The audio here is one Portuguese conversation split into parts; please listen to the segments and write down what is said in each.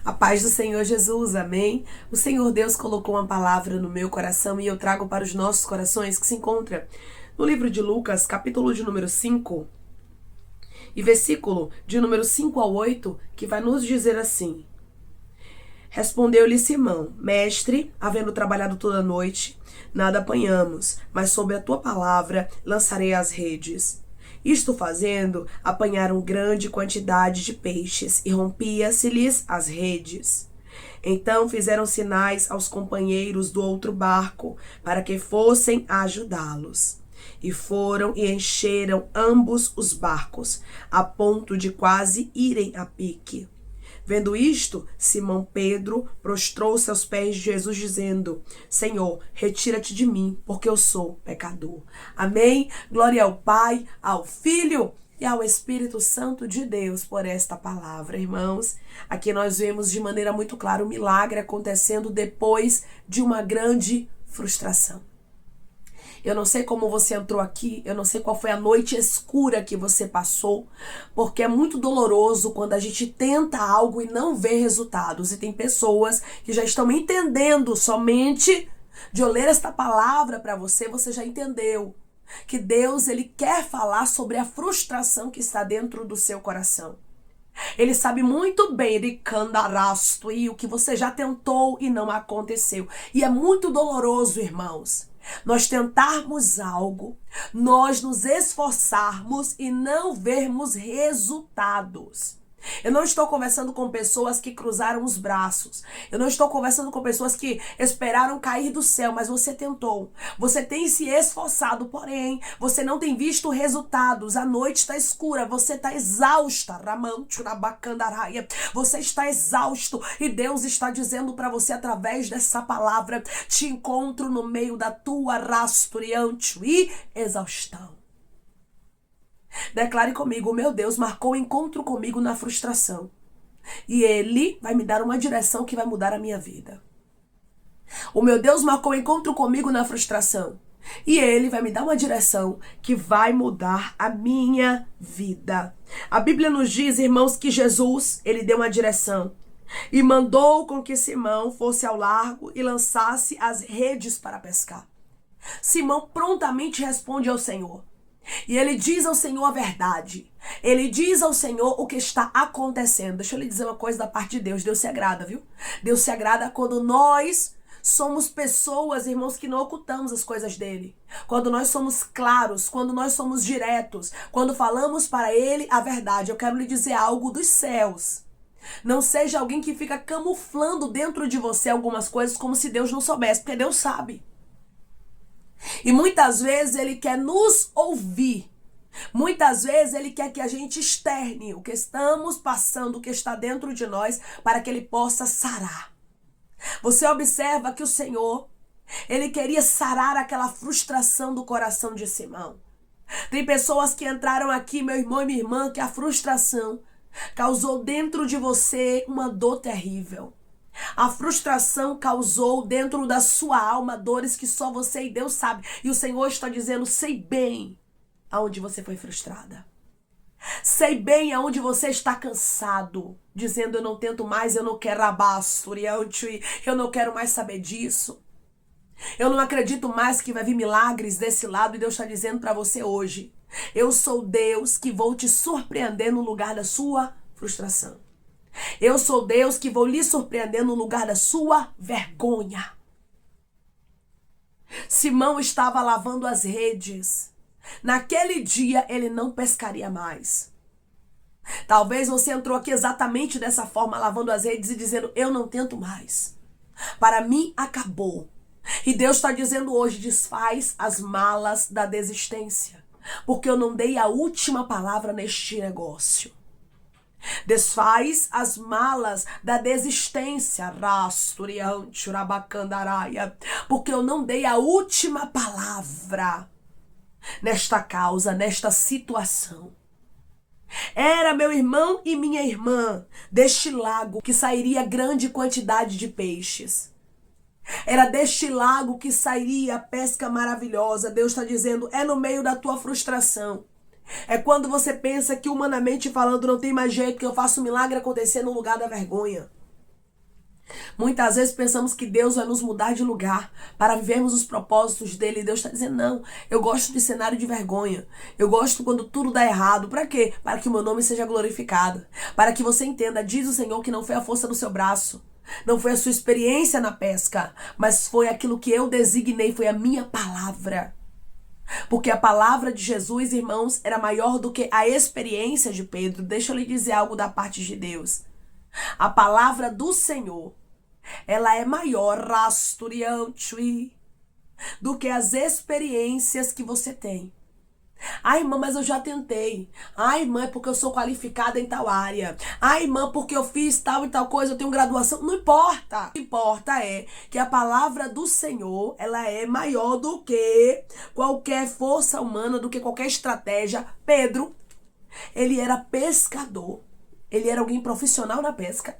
A paz do Senhor Jesus, amém? O Senhor Deus colocou uma palavra no meu coração e eu trago para os nossos corações, que se encontra no livro de Lucas, capítulo de número 5, e versículo de número 5 ao 8, que vai nos dizer assim: Respondeu-lhe Simão: Mestre, havendo trabalhado toda a noite, nada apanhamos, mas sob a tua palavra lançarei as redes. Isto fazendo, apanharam grande quantidade de peixes, e rompia-se-lhes as redes. Então fizeram sinais aos companheiros do outro barco, para que fossem ajudá-los. E foram e encheram ambos os barcos, a ponto de quase irem a pique. Vendo isto, Simão Pedro prostrou-se aos pés de Jesus, dizendo: Senhor, retira-te de mim, porque eu sou pecador. Amém? Glória ao Pai, ao Filho e ao Espírito Santo de Deus por esta palavra, irmãos. Aqui nós vemos de maneira muito clara o milagre acontecendo depois de uma grande frustração. Eu não sei como você entrou aqui, eu não sei qual foi a noite escura que você passou, porque é muito doloroso quando a gente tenta algo e não vê resultados. E tem pessoas que já estão entendendo somente de eu ler esta palavra para você, você já entendeu que Deus, ele quer falar sobre a frustração que está dentro do seu coração. Ele sabe muito bem de candarasto e o que você já tentou e não aconteceu. E é muito doloroso, irmãos, nós tentarmos algo, nós nos esforçarmos e não vermos resultados. Eu não estou conversando com pessoas que cruzaram os braços. Eu não estou conversando com pessoas que esperaram cair do céu, mas você tentou. Você tem se esforçado, porém, você não tem visto resultados. A noite está escura, você está exausta. Você está exausto e Deus está dizendo para você através dessa palavra: te encontro no meio da tua rastreante e exaustão. Declare comigo: o meu Deus marcou encontro comigo na frustração. E Ele vai me dar uma direção que vai mudar a minha vida. O meu Deus marcou encontro comigo na frustração. E Ele vai me dar uma direção que vai mudar a minha vida. A Bíblia nos diz, irmãos, que Jesus, Ele deu uma direção. E mandou com que Simão fosse ao largo e lançasse as redes para pescar. Simão prontamente responde ao Senhor. E ele diz ao Senhor a verdade. Ele diz ao Senhor o que está acontecendo. Deixa eu lhe dizer uma coisa da parte de Deus. Deus se agrada, viu? Deus se agrada quando nós somos pessoas, irmãos, que não ocultamos as coisas dele. Quando nós somos claros, quando nós somos diretos, quando falamos para ele a verdade. Eu quero lhe dizer algo dos céus. Não seja alguém que fica camuflando dentro de você algumas coisas como se Deus não soubesse, porque Deus sabe. E muitas vezes Ele quer nos ouvir. Muitas vezes Ele quer que a gente externe o que estamos passando, o que está dentro de nós, para que Ele possa sarar. Você observa que o Senhor, Ele queria sarar aquela frustração do coração de Simão. Tem pessoas que entraram aqui, meu irmão e minha irmã, que a frustração causou dentro de você uma dor terrível. A frustração causou dentro da sua alma dores que só você e Deus sabe. E o Senhor está dizendo: sei bem aonde você foi frustrada. Sei bem aonde você está cansado, dizendo: eu não tento mais, eu não quero eu não quero mais saber disso. Eu não acredito mais que vai vir milagres desse lado. E Deus está dizendo para você hoje: eu sou Deus que vou te surpreender no lugar da sua frustração. Eu sou Deus que vou lhe surpreender no lugar da sua vergonha. Simão estava lavando as redes. Naquele dia ele não pescaria mais. Talvez você entrou aqui exatamente dessa forma, lavando as redes e dizendo: eu não tento mais. Para mim acabou. E Deus está dizendo hoje: desfaz as malas da desistência, porque eu não dei a última palavra neste negócio. Desfaz as malas da desistência, porque eu não dei a última palavra nesta causa, nesta situação. Era meu irmão e minha irmã deste lago que sairia grande quantidade de peixes. Era deste lago que sairia a pesca maravilhosa. Deus está dizendo: é no meio da tua frustração. É quando você pensa que humanamente falando não tem mais jeito, que eu faço um milagre acontecer no lugar da vergonha. Muitas vezes pensamos que Deus vai nos mudar de lugar para vivermos os propósitos dele. E Deus está dizendo, não, eu gosto de cenário de vergonha. Eu gosto quando tudo dá errado. Para quê? Para que o meu nome seja glorificado. Para que você entenda, diz o Senhor, que não foi a força do seu braço. Não foi a sua experiência na pesca. Mas foi aquilo que eu designei, foi a minha palavra. Porque a palavra de Jesus, irmãos, era maior do que a experiência de Pedro. Deixa eu lhe dizer algo da parte de Deus. A palavra do Senhor, ela é maior, do que as experiências que você tem. Ai, irmã, mas eu já tentei. Ai, irmã, é porque eu sou qualificada em tal área. Ai, irmã, porque eu fiz tal e tal coisa, eu tenho graduação. Não importa. O que importa é que a palavra do Senhor, ela é maior do que qualquer força humana, do que qualquer estratégia. Pedro, ele era pescador. Ele era alguém profissional na pesca.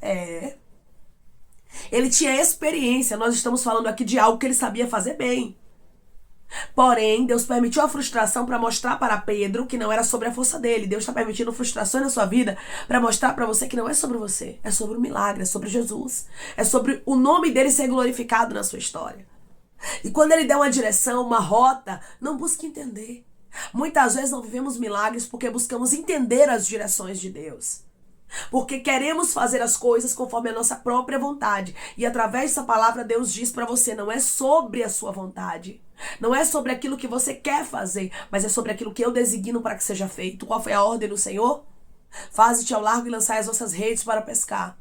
Ele tinha experiência. Nós estamos falando aqui de algo que ele sabia fazer bem. Porém, Deus permitiu a frustração para mostrar para Pedro que não era sobre a força dele. Deus está permitindo frustrações na sua vida para mostrar para você que não é sobre você. É sobre o milagre, é sobre Jesus. É sobre o nome dele ser glorificado na sua história. E quando ele der uma direção, uma rota, não busque entender. Muitas vezes não vivemos milagres porque buscamos entender as direções de Deus. Porque queremos fazer as coisas conforme a nossa própria vontade. E através dessa palavra Deus diz para você, não é sobre a sua vontade. Não é sobre aquilo que você quer fazer, mas é sobre aquilo que eu designo para que seja feito. Qual foi a ordem do Senhor? Faze-te ao largo e lançai as vossas redes para pescar.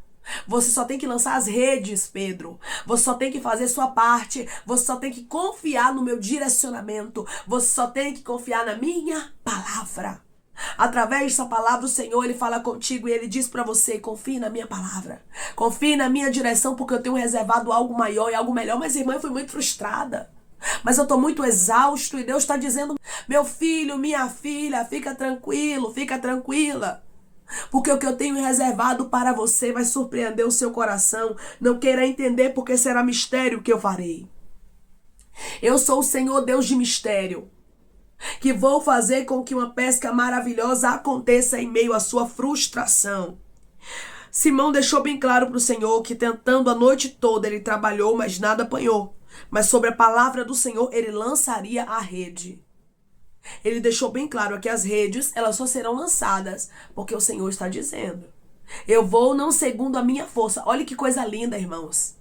Você só tem que lançar as redes, Pedro. Você só tem que fazer sua parte. Você só tem que confiar no meu direcionamento. Você só tem que confiar na minha palavra. Através dessa palavra, o Senhor, ele fala contigo e ele diz para você, confie na minha palavra. Confie na minha direção, porque eu tenho reservado algo maior e algo melhor. Mas, irmã, eu fui muito frustrada. Mas eu tô muito exausto e Deus está dizendo, meu filho, minha filha, fica tranquilo, fica tranquila. Porque o que eu tenho reservado para você vai surpreender o seu coração. Não queira entender, porque será mistério o que eu farei. Eu sou o Senhor Deus de mistério, que vou fazer com que uma pesca maravilhosa aconteça em meio à sua frustração. Simão deixou bem claro para o Senhor que tentando a noite toda ele trabalhou, mas nada apanhou. Mas sobre a palavra do Senhor ele lançaria a rede. Ele deixou bem claro que as redes, elas só serão lançadas porque o Senhor está dizendo. Eu vou não segundo a minha força. Olha que coisa linda, irmãos.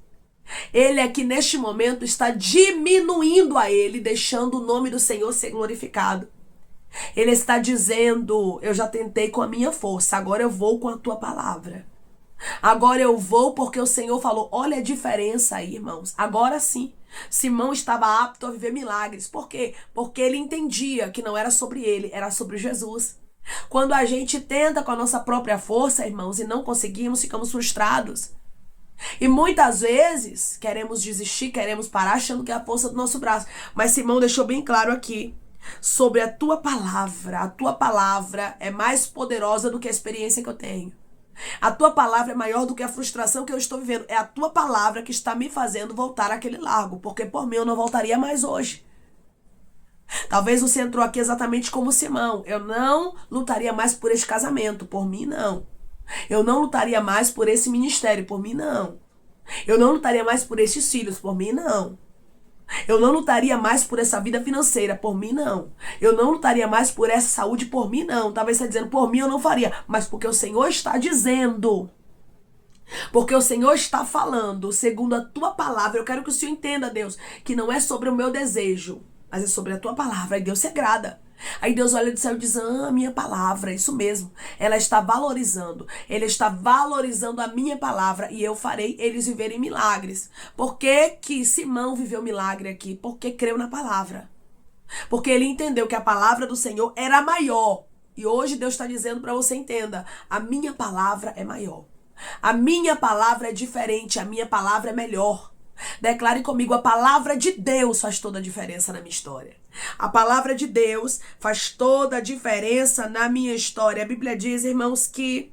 Ele aqui neste momento está diminuindo a ele, deixando o nome do Senhor ser glorificado. Ele está dizendo, eu já tentei com a minha força, agora eu vou com a tua palavra. Agora eu vou porque o Senhor falou. Olha a diferença aí, irmãos. Agora sim, Simão estava apto a viver milagres. Por quê? Porque ele entendia que não era sobre ele, era sobre Jesus. Quando a gente tenta com a nossa própria força, irmãos, e não conseguimos, ficamos frustrados. E muitas vezes queremos desistir, queremos parar achando que é a força do nosso braço. Mas Simão deixou bem claro aqui, sobre a tua palavra é mais poderosa do que a experiência que eu tenho. A tua palavra é maior do que a frustração que eu estou vivendo. É a tua palavra que está me fazendo voltar àquele lago, porque por mim eu não voltaria mais hoje. Talvez você entrou aqui exatamente como Simão. Eu não lutaria mais por este casamento, por mim não. Eu não lutaria mais por esse ministério, por mim não. Eu não lutaria mais por esses filhos, por mim não. Eu não lutaria mais por essa vida financeira, por mim não. Eu não lutaria mais por essa saúde, por mim não. Talvez você está dizendo, por mim eu não faria. Mas porque o Senhor está dizendo. Porque o Senhor está falando, segundo a tua palavra. Eu quero que o Senhor entenda, Deus, que não é sobre o meu desejo, mas é sobre a tua palavra. Aí Deus se agrada. Aí Deus olha do céu e diz, minha palavra, isso mesmo. Ela está valorizando. Ele está valorizando a minha palavra e eu farei eles viverem milagres. Por que que Simão viveu milagre aqui? Porque creu na palavra. Porque ele entendeu que a palavra do Senhor era maior. E hoje Deus está dizendo para você, entenda, a minha palavra é maior. A minha palavra é diferente, a minha palavra é melhor. Declare comigo, a palavra de Deus faz toda a diferença na minha história. A palavra de Deus faz toda a diferença na minha história. A Bíblia diz, irmãos, que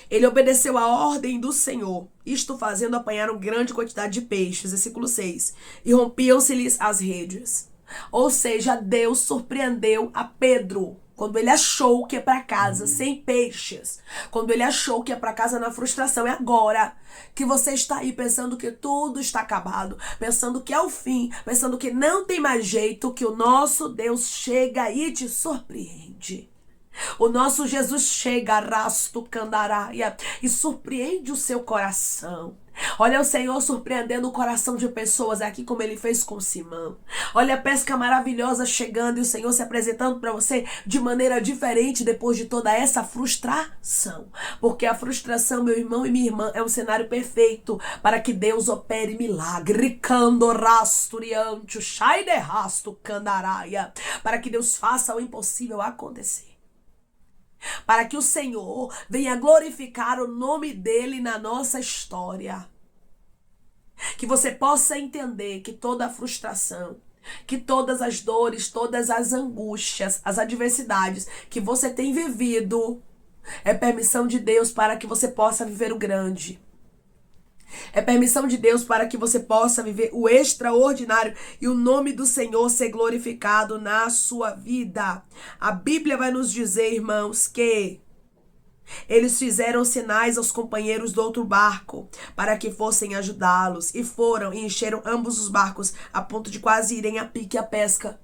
ele obedeceu a ordem do Senhor, isto fazendo apanhar uma grande quantidade de peixes. Versículo 6. E rompiam-se-lhes as redes. Ou seja, Deus surpreendeu a Pedro. Quando ele achou que ia para casa sem peixes. Quando ele achou que ia para casa na frustração. É agora que você está aí pensando que tudo está acabado. Pensando que é o fim. Pensando que não tem mais jeito. Que o nosso Deus chega e te surpreende. O nosso Jesus chega, rasto candaraia, e surpreende o seu coração. Olha o Senhor surpreendendo o coração de pessoas aqui, como ele fez com Simão. Olha a pesca maravilhosa chegando e o Senhor se apresentando para você de maneira diferente depois de toda essa frustração. Porque a frustração, meu irmão e minha irmã, é um cenário perfeito para que Deus opere milagre. Candorasturiante, shai de rasto candaraia, para que Deus faça o impossível acontecer. Para que o Senhor venha glorificar o nome dele na nossa história. Que você possa entender que toda a frustração, que todas as dores, todas as angústias, as adversidades que você tem vivido é permissão de Deus para que você possa viver o grande. É permissão de Deus para que você possa viver o extraordinário e o nome do Senhor ser glorificado na sua vida. A Bíblia vai nos dizer, irmãos, que eles fizeram sinais aos companheiros do outro barco para que fossem ajudá-los. E foram e encheram ambos os barcos a ponto de quase irem a pique a pesca.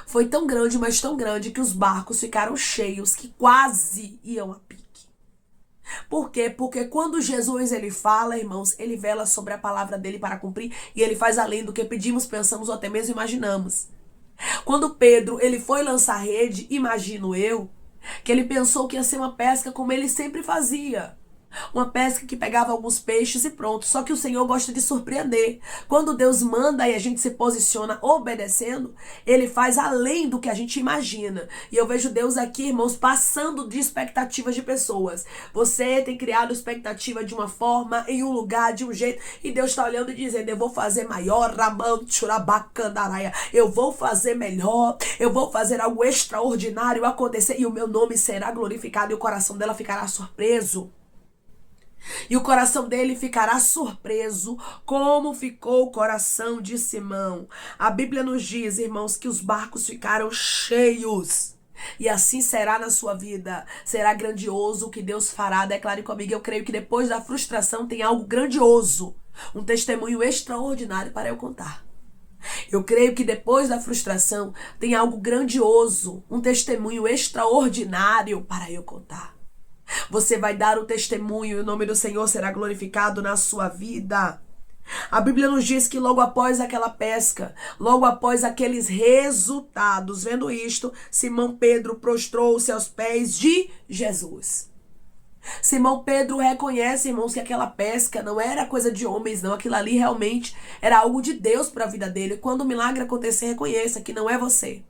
Foi tão grande, mas tão grande que os barcos ficaram cheios, que quase iam a pique. Por quê? Porque quando Jesus ele fala, irmãos, ele vela sobre a palavra dele para cumprir e ele faz além do que pedimos, pensamos ou até mesmo imaginamos. Quando Pedro ele foi lançar rede, imagino eu, que ele pensou que ia ser uma pesca como ele sempre fazia. Uma pesca que pegava alguns peixes e pronto. Só que o Senhor gosta de surpreender. Quando Deus manda e a gente se posiciona obedecendo, ele faz além do que a gente imagina. E eu vejo Deus aqui, irmãos, passando de expectativas de pessoas. Você tem criado expectativa de uma forma, em um lugar, de um jeito, e Deus está olhando e dizendo, eu vou fazer maior, eu vou fazer melhor, eu vou fazer algo extraordinário acontecer e o meu nome será glorificado e o coração dela ficará surpreso. E o coração dele ficará surpreso, como ficou o coração de Simão. A Bíblia nos diz, irmãos, que os barcos ficaram cheios. E assim será na sua vida. Será grandioso o que Deus fará. Declare comigo, eu creio que depois da frustração tem algo grandioso. Um testemunho extraordinário para eu contar. Eu creio que depois da frustração tem algo grandioso. Um testemunho extraordinário para eu contar. Você vai dar o testemunho e o nome do Senhor será glorificado na sua vida. A Bíblia nos diz que logo após aquela pesca, logo após aqueles resultados, vendo isto, Simão Pedro prostrou-se aos pés de Jesus. Simão Pedro reconhece, irmãos, que aquela pesca não era coisa de homens, não. Aquilo ali realmente era algo de Deus para a vida dele. Quando o milagre acontecer, reconheça que não é você.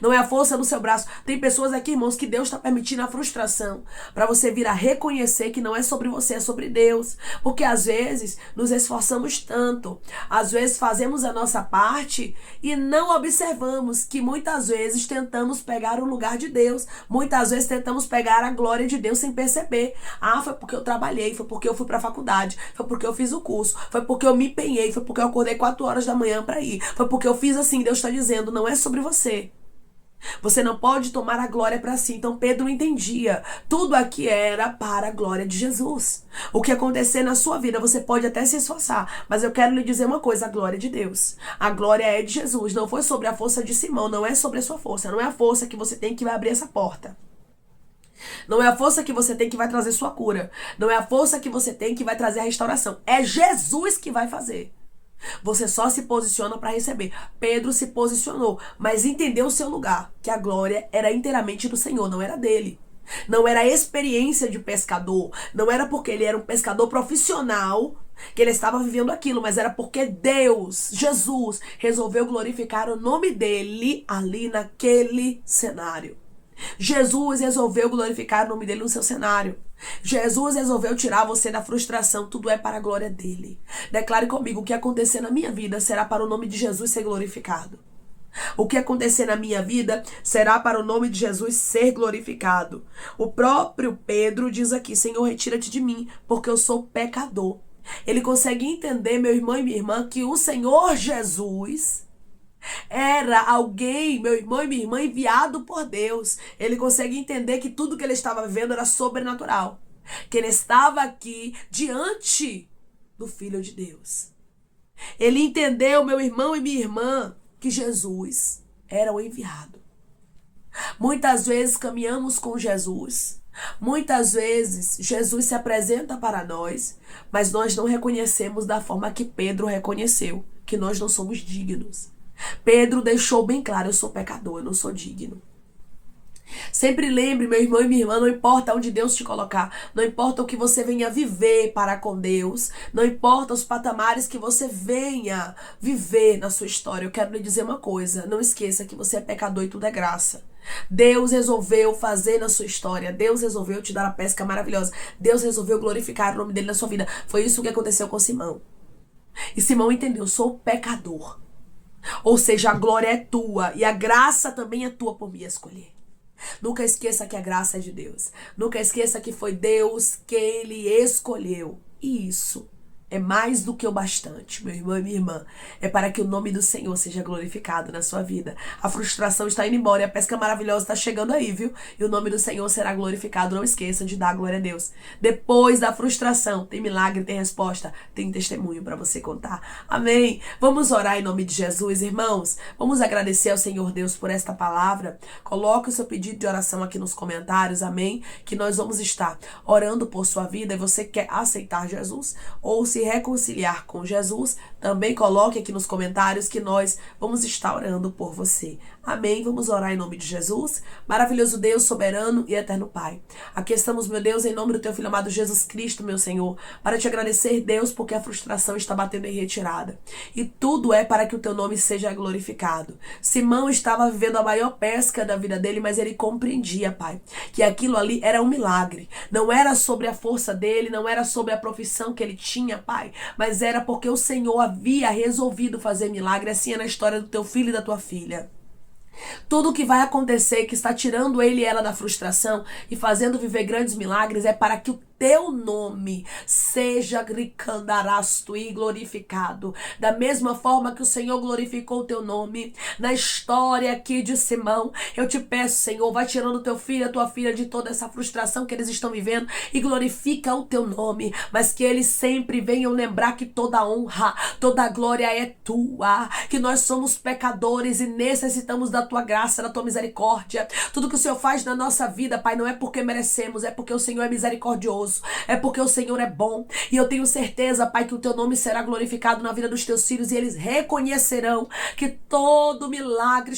Não é a força do seu braço. Tem pessoas aqui, irmãos, que Deus está permitindo a frustração para você vir a reconhecer que não é sobre você, é sobre Deus. Porque às vezes nos esforçamos tanto, às vezes fazemos a nossa parte e não observamos que muitas vezes tentamos pegar o lugar de Deus. Muitas vezes tentamos pegar a glória de Deus sem perceber. Ah, foi porque eu trabalhei, foi porque eu fui para a faculdade, foi porque eu fiz o curso, foi porque eu me empenhei, foi porque eu acordei 4 horas da manhã para ir, foi porque eu fiz assim. Deus está dizendo, não é sobre você. Você não pode tomar a glória para si. Então Pedro entendia. Tudo aqui era para a glória de Jesus. O que acontecer na sua vida, você pode até se esforçar. Mas eu quero lhe dizer uma coisa, a glória é de Deus. A glória é de Jesus. Não foi sobre a força de Simão. Não é sobre a sua força. Não é a força que você tem que vai abrir essa porta. Não é a força que você tem que vai trazer sua cura. Não é a força que você tem que vai trazer a restauração. É Jesus que vai fazer. Você só se posiciona para receber. Pedro se posicionou, mas entendeu o seu lugar, que a glória era inteiramente do Senhor, não era dele. Não era a experiência de pescador, não era porque ele era um pescador profissional que ele estava vivendo aquilo, mas era porque Deus, Jesus, resolveu glorificar o nome dele ali naquele cenário. Jesus resolveu glorificar o nome dele no seu cenário. Jesus resolveu tirar você da frustração. Tudo é para a glória dele. Declare comigo, o que acontecer na minha vida será para o nome de Jesus ser glorificado. O que acontecer na minha vida será para o nome de Jesus ser glorificado. O próprio Pedro diz aqui, Senhor, retira-te de mim, porque eu sou pecador. Ele consegue entender, meu irmão e minha irmã, que o Senhor Jesus Era alguém, meu irmão e minha irmã, enviado por Deus. Ele consegue entender que tudo que ele estava vivendo era sobrenatural. Que ele estava aqui diante do Filho de Deus. Ele entendeu, meu irmão e minha irmã, que Jesus era o enviado. Muitas vezes caminhamos com Jesus. Muitas vezes Jesus se apresenta para nós, mas nós não reconhecemos da forma que Pedro reconheceu, que nós não somos dignos. Pedro deixou bem claro: eu sou pecador, eu não sou digno. Sempre lembre, meu irmão e minha irmã, não importa onde Deus te colocar, não importa o que você venha viver para com Deus, não importa os patamares que você venha viver na sua história, eu quero lhe dizer uma coisa: não esqueça que você é pecador e tudo é graça. Deus resolveu fazer na sua história, Deus resolveu te dar a pesca maravilhosa, Deus resolveu glorificar o nome dele na sua vida. Foi isso que aconteceu com Simão. E Simão entendeu: sou pecador. Ou seja, a glória é tua e a graça também é tua por me escolher. Nunca esqueça que a graça é de Deus. Nunca esqueça que foi Deus que ele escolheu. E isso é mais do que o bastante, meu irmão e minha irmã. É para que o nome do Senhor seja glorificado na sua vida. A frustração está indo embora e a pesca maravilhosa está chegando aí, viu? E o nome do Senhor será glorificado. Não esqueça de dar glória a Deus. Depois da frustração, tem milagre, tem resposta, tem testemunho para você contar. Amém? Vamos orar em nome de Jesus, irmãos. Vamos agradecer ao Senhor Deus por esta palavra. Coloque o seu pedido de oração aqui nos comentários, amém? Que nós vamos estar orando por sua vida. E você quer aceitar Jesus ou se reconciliar com Jesus, também coloque aqui nos comentários que nós vamos estar orando por você. Amém? Vamos orar em nome de Jesus. Maravilhoso Deus, soberano e eterno Pai. Aqui estamos, meu Deus, em nome do teu Filho amado Jesus Cristo, meu Senhor, para te agradecer, Deus, porque a frustração está batendo em retirada. E tudo é para que o teu nome seja glorificado. Simão estava vivendo a maior pesca da vida dele, mas ele compreendia, Pai, que aquilo ali era um milagre. Não era sobre a força dele, não era sobre a profissão que ele tinha, Pai, mas era porque o Senhor havia resolvido fazer milagre. Assim é na história do teu filho e da tua filha. Tudo o que vai acontecer, que está tirando ele e ela da frustração e fazendo viver grandes milagres, é para que o teu nome seja gricandarasto e glorificado. Da mesma forma que o Senhor glorificou o teu nome na história aqui de Simão, eu te peço, Senhor, vai tirando teu filho e a tua filha de toda essa frustração que eles estão vivendo e glorifica o teu nome, mas que eles sempre venham lembrar que toda honra, toda glória é tua, que nós somos pecadores e necessitamos da tua graça, da tua misericórdia. Tudo que o Senhor faz na nossa vida, Pai, não é porque merecemos, é porque o Senhor é misericordioso. É porque o Senhor é bom. E eu tenho certeza, Pai, que o teu nome será glorificado na vida dos teus filhos e eles reconhecerão que todo milagre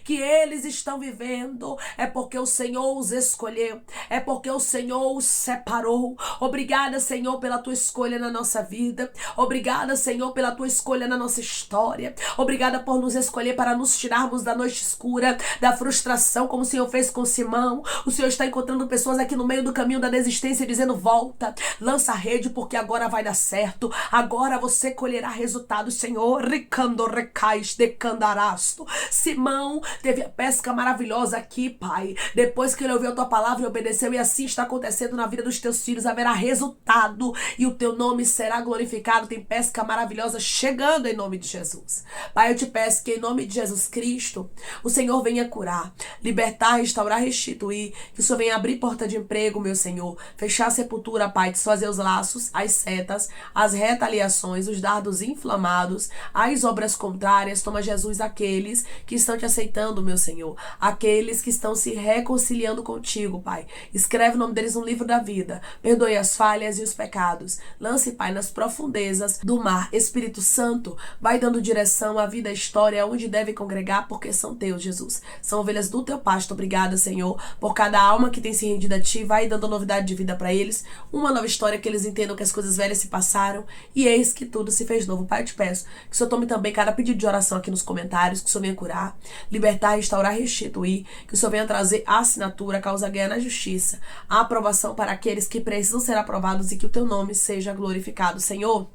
que eles estão vivendo é porque o Senhor os escolheu, é porque o Senhor os separou. Obrigada, Senhor, pela tua escolha na nossa vida. Obrigada, Senhor, pela tua escolha na nossa história. Obrigada por nos escolher para nos tirarmos da noite escura, da frustração, como o Senhor fez com Simão. O Senhor está encontrando pessoas aqui no meio do caminho da desistência dizendo: volta, lança a rede porque agora vai dar certo, agora você colherá resultados, Senhor. Ricando recais decandarasto. Simão teve a pesca maravilhosa aqui, Pai, depois que ele ouviu a tua palavra e obedeceu, e assim está acontecendo na vida dos teus filhos. Haverá resultado e o teu nome será glorificado. Tem pesca maravilhosa chegando em nome de Jesus. Pai, eu te peço que em nome de Jesus Cristo o Senhor venha curar, libertar, restaurar, restituir, que o Senhor venha abrir porta de emprego, meu Senhor, fechar a sepultura, Pai, desfazer os laços, as setas, as retaliações, os dardos inflamados, as obras contrárias. Toma, Jesus, aqueles que estão te aceitando, meu Senhor, aqueles que estão se reconciliando contigo, Pai. Escreve o nome deles no livro da vida, perdoe as falhas e os pecados, lance, Pai, nas profundezas do mar. Espírito Santo, vai dando direção à vida, à história, onde deve congregar, porque são teus, Jesus, são ovelhas do teu pasto. Obrigada, Senhor, por cada alma que tem se rendido a ti. Vai dando novidade de vida para eles, uma nova história, que eles entendam que as coisas velhas se passaram e eis que tudo se fez novo. Pai, eu te peço que o Senhor tome também cada pedido de oração aqui nos comentários, que o Senhor venha curar, libertar, restaurar, restituir, que o Senhor venha trazer a assinatura, a causa ganha na justiça, a aprovação para aqueles que precisam ser aprovados e que o teu nome seja glorificado, Senhor.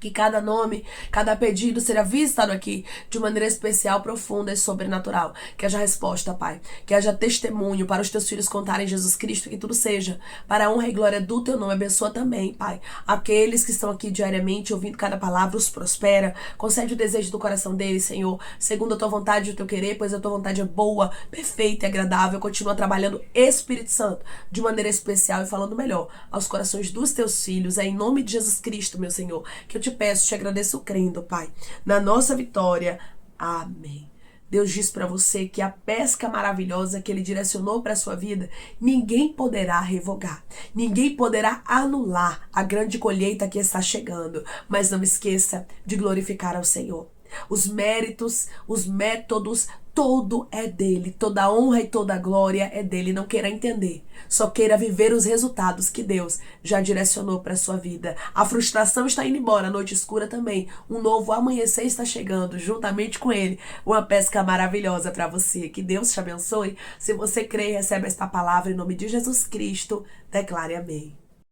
Que cada nome, cada pedido seja visitado aqui de maneira especial, profunda e sobrenatural. Que haja resposta, Pai. Que haja testemunho para os teus filhos contarem Jesus Cristo. Que tudo seja para a honra e glória do teu nome. Abençoa também, Pai, aqueles que estão aqui diariamente ouvindo cada palavra, os prospera. Concede o desejo do coração deles, Senhor, segundo a tua vontade e o teu querer, pois a tua vontade é boa, perfeita e agradável. Continua trabalhando, Espírito Santo, de maneira especial e falando melhor aos corações dos teus filhos. É em nome de Jesus Cristo, meu Senhor, que eu te peço, te agradeço crendo, Pai, na nossa vitória. Amém. Deus diz para você que a pesca maravilhosa que Ele direcionou para a sua vida, ninguém poderá revogar. Ninguém poderá anular a grande colheita que está chegando. Mas não esqueça de glorificar ao Senhor. Os méritos, os métodos, tudo é dele. Toda a honra e toda a glória é dele. Não queira entender. Só queira viver os resultados que Deus já direcionou para a sua vida. A frustração está indo embora, a noite escura também. Um novo amanhecer está chegando, juntamente com ele. Uma pesca maravilhosa para você. Que Deus te abençoe. Se você crê e recebe esta palavra em nome de Jesus Cristo, declare amém.